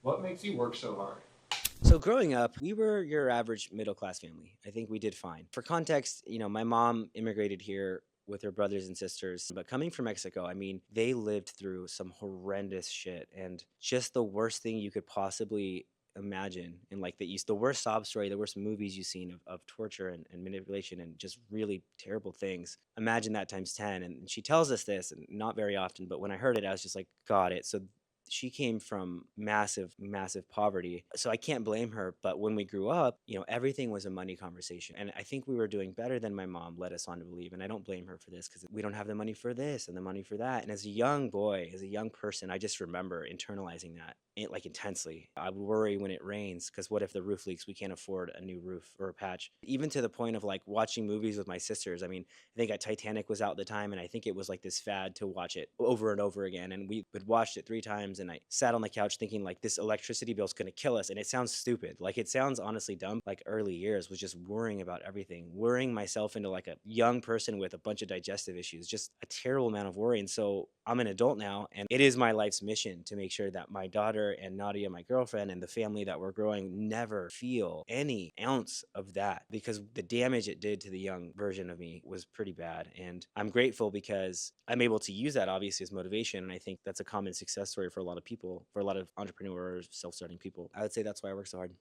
What makes you work so hard? So growing up, we were your average middle class family. I think we did fine. For context, my mom immigrated here with her brothers and sisters, but coming from Mexico, I mean, they lived through some horrendous shit and just the worst thing you could possibly imagine. And like the worst sob story, the worst movies you've seen of torture and manipulation and just really terrible things. Imagine that times 10. And she tells us this, and not very often, but when I heard it, I was just like, got it. So she came from massive, massive poverty. So I can't blame her. But when we grew up, everything was a money conversation. And I think we were doing better than my mom led us on to believe. And I don't blame her for this because we don't have the money for this and the money for that. And as a young boy, as a young person, I just remember internalizing that like intensely. I would worry when it rains because what if the roof leaks? We can't afford a new roof or a patch. Even to the point of like watching movies with my sisters. I mean, I think Titanic was out at the time, and I think it was like this fad to watch it over and over again. And we would watched it 3 times, and I sat on the couch thinking like this electricity bill is gonna kill us. And it sounds stupid, like it sounds honestly dumb. Like early years was just worrying about everything, worrying myself into like a young person with a bunch of digestive issues, just a terrible amount of worry. And so I'm an adult now, and it is my life's mission to make sure that my daughter and Nadia, my girlfriend, and the family that we're growing never feel any ounce of that because the damage it did to the young version of me was pretty bad. And I'm grateful because I'm able to use that obviously as motivation. And I think that's a common success story for a lot of people, for a lot of entrepreneurs, self starting people. I would say that's why I work so hard.